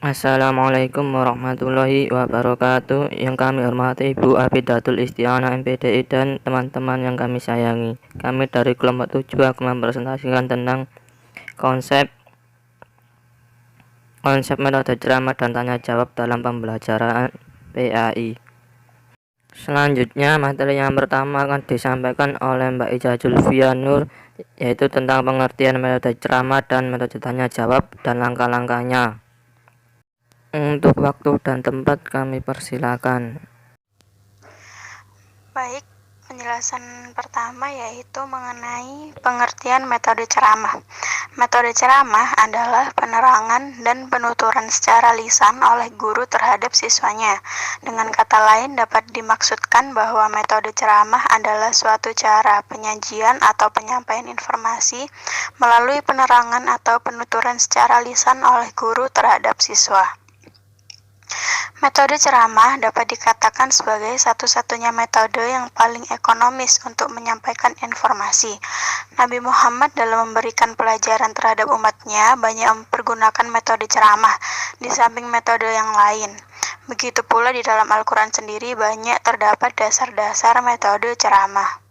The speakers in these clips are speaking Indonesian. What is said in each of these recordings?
Assalamualaikum warahmatullahi wabarakatuh. Yang kami hormati Ibu Abidatul Istianah MPDI dan teman-teman yang kami sayangi. Kami dari kelompok 7 akan mempresentasikan tentang konsep metode ceramah dan tanya jawab dalam pembelajaran PAI. Selanjutnya, materi yang pertama akan disampaikan oleh Mbak Ica Julfia Nur, yaitu tentang pengertian metode ceramah dan metode tanya jawab dan langkah-langkahnya. Untuk waktu dan tempat kami persilakan. Baik, penjelasan pertama yaitu mengenai pengertian metode ceramah. Metode ceramah adalah penerangan dan penuturan secara lisan oleh guru terhadap siswanya. Dengan kata lain, dapat dimaksudkan bahwa metode ceramah adalah suatu cara penyajian atau penyampaian informasi melalui penerangan atau penuturan secara lisan oleh guru terhadap siswa. Metode ceramah dapat dikatakan sebagai satu-satunya metode yang paling ekonomis untuk menyampaikan informasi. Nabi Muhammad dalam memberikan pelajaran terhadap umatnya banyak mempergunakan metode ceramah di samping metode yang lain. Begitu pula di dalam Al-Quran sendiri banyak terdapat dasar-dasar metode ceramah.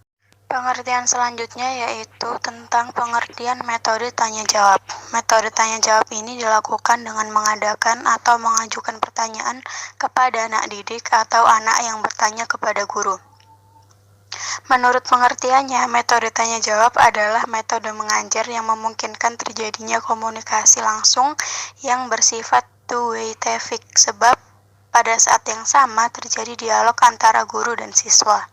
Pengertian selanjutnya yaitu tentang pengertian metode tanya jawab. Metode tanya jawab ini dilakukan dengan mengadakan atau mengajukan pertanyaan kepada anak didik atau anak yang bertanya kepada guru. Menurut pengertiannya, metode tanya jawab adalah metode mengajar yang memungkinkan terjadinya komunikasi langsung yang bersifat two-way traffic, sebab pada saat yang sama terjadi dialog antara guru dan siswa.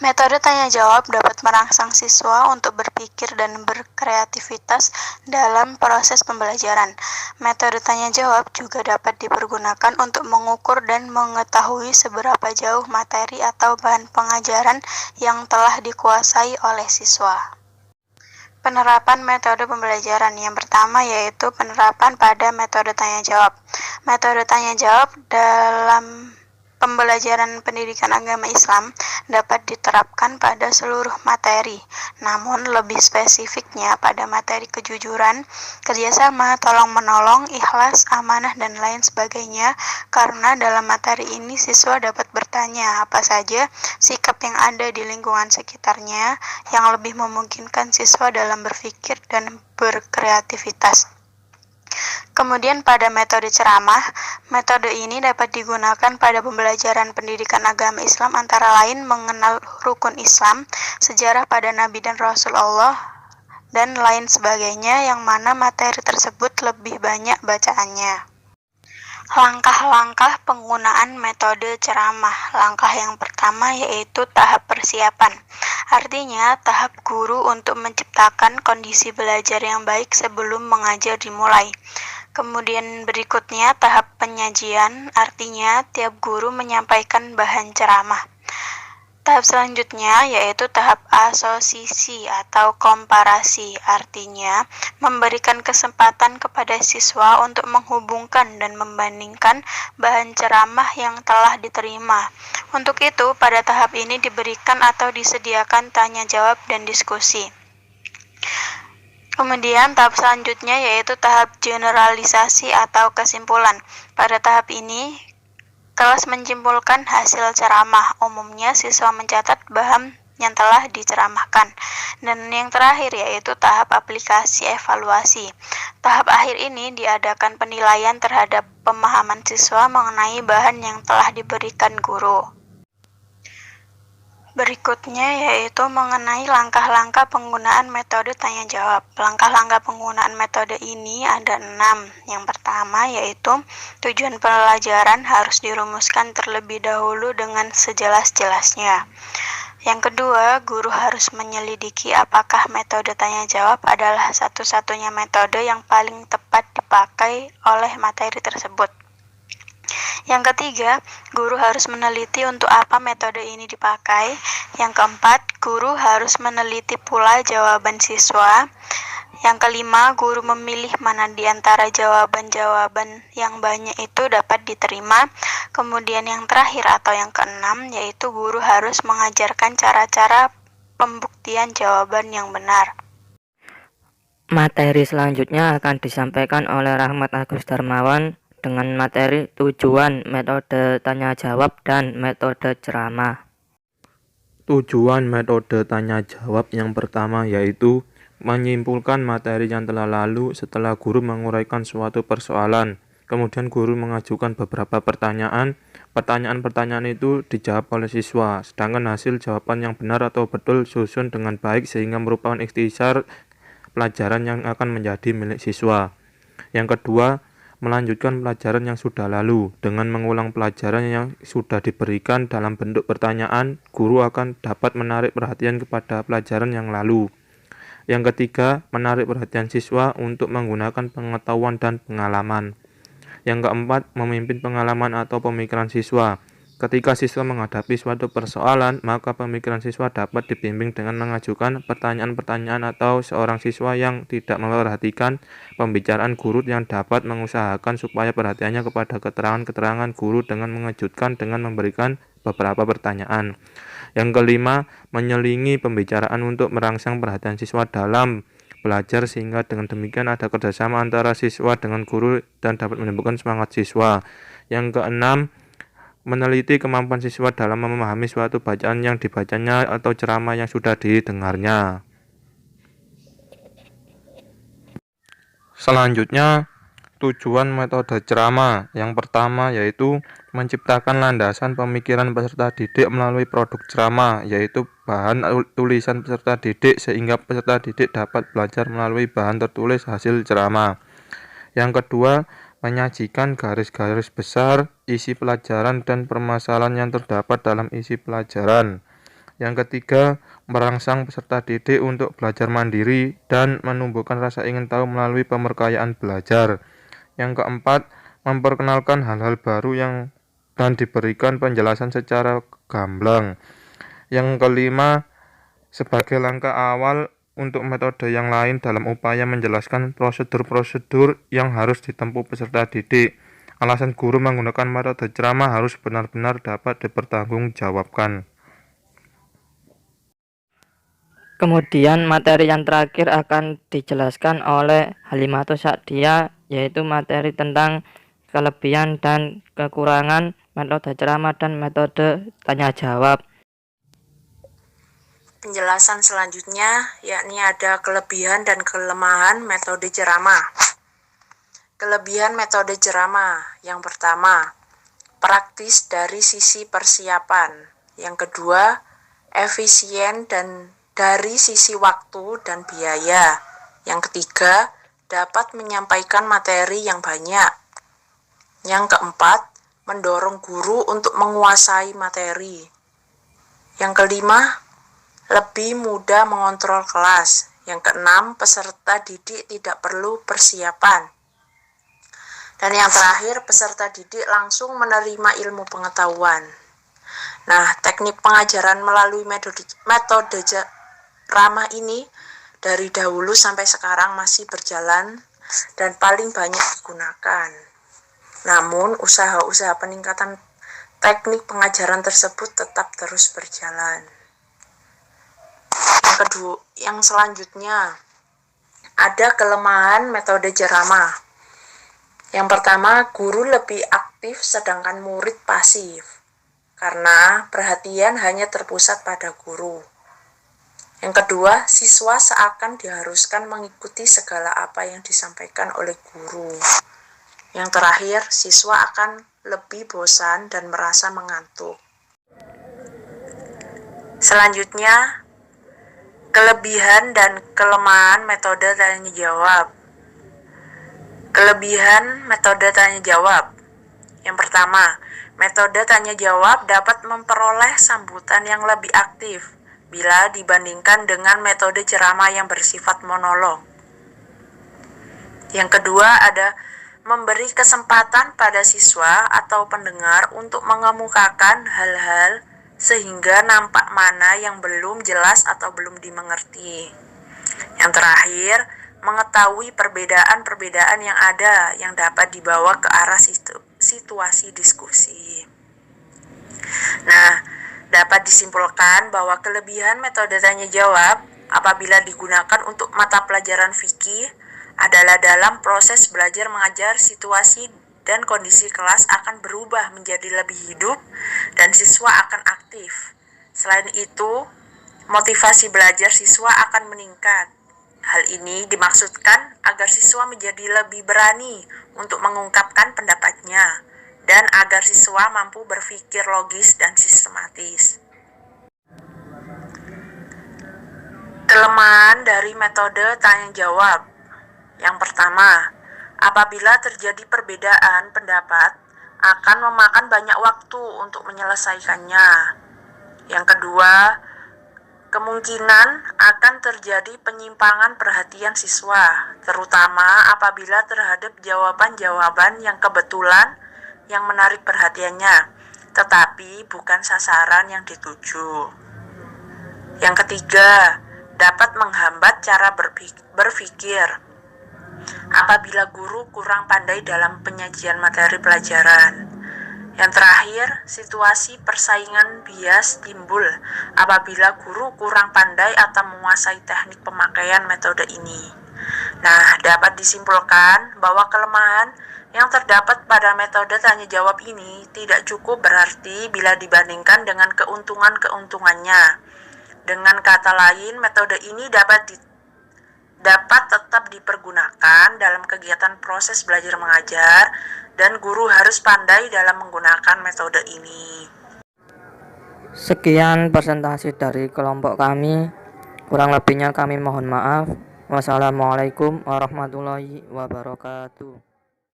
Metode tanya jawab dapat merangsang siswa untuk berpikir dan berkreativitas dalam proses pembelajaran. Metode tanya jawab juga dapat dipergunakan untuk mengukur dan mengetahui seberapa jauh materi atau bahan pengajaran yang telah dikuasai oleh siswa. Penerapan metode pembelajaran yang pertama yaitu penerapan pada metode tanya jawab. Metode tanya jawab dalam pembelajaran pendidikan agama Islam dapat diterapkan pada seluruh materi, namun lebih spesifiknya pada materi kejujuran, kerjasama, tolong-menolong, ikhlas, amanah, dan lain sebagainya, karena dalam materi ini siswa dapat bertanya apa saja sikap yang ada di lingkungan sekitarnya yang lebih memungkinkan siswa dalam berpikir dan berkreativitas. Kemudian pada metode ceramah, metode ini dapat digunakan pada pembelajaran pendidikan agama Islam antara lain mengenal rukun Islam, sejarah pada Nabi dan Rasul Allah, dan lain sebagainya yang mana materi tersebut lebih banyak bacaannya. Langkah-langkah penggunaan metode ceramah. Langkah yang pertama yaitu tahap persiapan. Artinya, tahap guru untuk menciptakan kondisi belajar yang baik sebelum mengajar dimulai. Kemudian berikutnya tahap penyajian, artinya tiap guru menyampaikan bahan ceramah. Tahap selanjutnya yaitu tahap asosisi atau komparasi, artinya memberikan kesempatan kepada siswa untuk menghubungkan dan membandingkan bahan ceramah yang telah diterima. Untuk itu, pada tahap ini diberikan atau disediakan tanya jawab dan diskusi. Kemudian tahap selanjutnya yaitu tahap generalisasi atau kesimpulan. Pada tahap ini, kelas menyimpulkan hasil ceramah. Umumnya siswa mencatat bahan yang telah diceramahkan. Dan yang terakhir yaitu tahap aplikasi evaluasi. Tahap akhir ini diadakan penilaian terhadap pemahaman siswa mengenai bahan yang telah diberikan guru. Berikutnya yaitu mengenai langkah-langkah penggunaan metode tanya jawab. Langkah-langkah penggunaan metode ini ada 6. Yang pertama yaitu tujuan pelajaran harus dirumuskan terlebih dahulu dengan sejelas-jelasnya. Yang kedua, guru harus menyelidiki apakah metode tanya jawab adalah satu-satunya metode yang paling tepat dipakai oleh materi tersebut. Yang ketiga, guru harus meneliti untuk apa metode ini dipakai. Yang keempat, guru harus meneliti pula jawaban siswa. Yang kelima, guru memilih mana di antara jawaban-jawaban yang banyak itu dapat diterima. Kemudian yang terakhir atau yang keenam, yaitu guru harus mengajarkan cara-cara pembuktian jawaban yang benar. Materi selanjutnya akan disampaikan oleh Rahmat Agus Darmawan dengan materi tujuan, metode tanya jawab, dan metode ceramah. Tujuan metode tanya jawab yang pertama yaitu menyimpulkan materi yang telah lalu setelah guru menguraikan suatu persoalan. Kemudian guru mengajukan beberapa pertanyaan. Pertanyaan-pertanyaan itu dijawab oleh siswa, sedangkan hasil jawaban yang benar atau betul susun dengan baik sehingga merupakan ikhtisar pelajaran yang akan menjadi milik siswa. Yang kedua, melanjutkan pelajaran yang sudah lalu. Dengan mengulang pelajaran yang sudah diberikan dalam bentuk pertanyaan, guru akan dapat menarik perhatian kepada pelajaran yang lalu. Yang ketiga, menarik perhatian siswa untuk menggunakan pengetahuan dan pengalaman. Yang keempat, memimpin pengalaman atau pemikiran siswa. Ketika siswa menghadapi suatu persoalan, maka pemikiran siswa dapat dibimbing dengan mengajukan pertanyaan-pertanyaan atau seorang siswa yang tidak memperhatikan pembicaraan guru yang dapat mengusahakan supaya perhatiannya kepada keterangan-keterangan guru dengan mengejutkan dengan memberikan beberapa pertanyaan. Yang kelima, menyelingi pembicaraan untuk merangsang perhatian siswa dalam belajar sehingga dengan demikian ada kerjasama antara siswa dengan guru dan dapat menimbulkan semangat siswa. Yang keenam, meneliti kemampuan siswa dalam memahami suatu bacaan yang dibacanya atau ceramah yang sudah didengarnya. Selanjutnya, tujuan metode ceramah yang pertama yaitu menciptakan landasan pemikiran peserta didik melalui produk ceramah, yaitu bahan tulisan peserta didik sehingga peserta didik dapat belajar melalui bahan tertulis hasil ceramah. Yang kedua, menyajikan garis-garis besar isi pelajaran dan permasalahan yang terdapat dalam isi pelajaran. Yang ketiga, merangsang peserta didik untuk belajar mandiri dan menumbuhkan rasa ingin tahu melalui pemberkayaan belajar. Yang keempat, memperkenalkan hal-hal baru dan diberikan penjelasan secara gamblang. Yang kelima, sebagai langkah awal untuk metode yang lain dalam upaya menjelaskan prosedur-prosedur yang harus ditempuh peserta didik. Alasan guru menggunakan metode ceramah harus benar-benar dapat dipertanggungjawabkan. Kemudian materi yang terakhir akan dijelaskan oleh Halimatus Sa'diyah, yaitu materi tentang kelebihan dan kekurangan metode ceramah dan metode tanya jawab. Penjelasan selanjutnya yakni ada kelebihan dan kelemahan metode ceramah. Kelebihan metode ceramah yang pertama, praktis dari sisi persiapan. Yang kedua, efisien dan dari sisi waktu dan biaya. Yang ketiga, dapat menyampaikan materi yang banyak. Yang keempat, mendorong guru untuk menguasai materi. Yang kelima, lebih mudah mengontrol kelas. Yang keenam, peserta didik tidak perlu persiapan. Dan yang terakhir, peserta didik langsung menerima ilmu pengetahuan. Nah, teknik pengajaran melalui metode ceramah ini dari dahulu sampai sekarang masih berjalan dan paling banyak digunakan. Namun, usaha-usaha peningkatan teknik pengajaran tersebut tetap terus berjalan. Yang selanjutnya, ada kelemahan metode ceramah. Yang pertama, guru lebih aktif sedangkan murid pasif, karena perhatian hanya terpusat pada guru. Yang kedua, siswa seakan diharuskan mengikuti segala apa yang disampaikan oleh guru. Yang terakhir, siswa akan lebih bosan dan merasa mengantuk. Selanjutnya, kelebihan dan kelemahan metode tanya jawab. Kelebihan metode tanya jawab. Yang pertama, metode tanya jawab dapat memperoleh sambutan yang lebih aktif bila dibandingkan dengan metode ceramah yang bersifat monolog. Yang kedua, ada memberi kesempatan pada siswa atau pendengar untuk mengemukakan hal-hal sehingga nampak mana yang belum jelas atau belum dimengerti. Yang terakhir, mengetahui perbedaan-perbedaan yang ada yang dapat dibawa ke arah situasi diskusi. Nah, dapat disimpulkan bahwa kelebihan metode tanya jawab apabila digunakan untuk mata pelajaran fikih adalah dalam proses belajar mengajar, situasi dan kondisi kelas akan berubah menjadi lebih hidup dan siswa akan aktif. Selain itu, motivasi belajar siswa akan meningkat. Hal ini dimaksudkan agar siswa menjadi lebih berani untuk mengungkapkan pendapatnya dan agar siswa mampu berpikir logis dan sistematis. Kelemahan dari metode tanya jawab. Yang pertama, apabila terjadi perbedaan pendapat, akan memakan banyak waktu untuk menyelesaikannya. Yang kedua, kemungkinan akan terjadi penyimpangan perhatian siswa, terutama apabila terhadap jawaban-jawaban yang kebetulan yang menarik perhatiannya, tetapi bukan sasaran yang dituju. Yang ketiga, dapat menghambat cara berpikir. Apabila guru kurang pandai dalam penyajian materi pelajaran. Yang terakhir, situasi persaingan bias timbul apabila guru kurang pandai atau menguasai teknik pemakaian metode ini. Nah, dapat disimpulkan bahwa kelemahan yang terdapat pada metode tanya jawab ini tidak cukup berarti bila dibandingkan dengan keuntungan-keuntungannya. Dengan kata lain, metode ini dapat tetap dipergunakan dalam kegiatan proses belajar mengajar dan guru harus pandai dalam menggunakan metode ini. Sekian presentasi dari kelompok kami. Kurang lebihnya kami mohon maaf. Wassalamualaikum warahmatullahi wabarakatuh.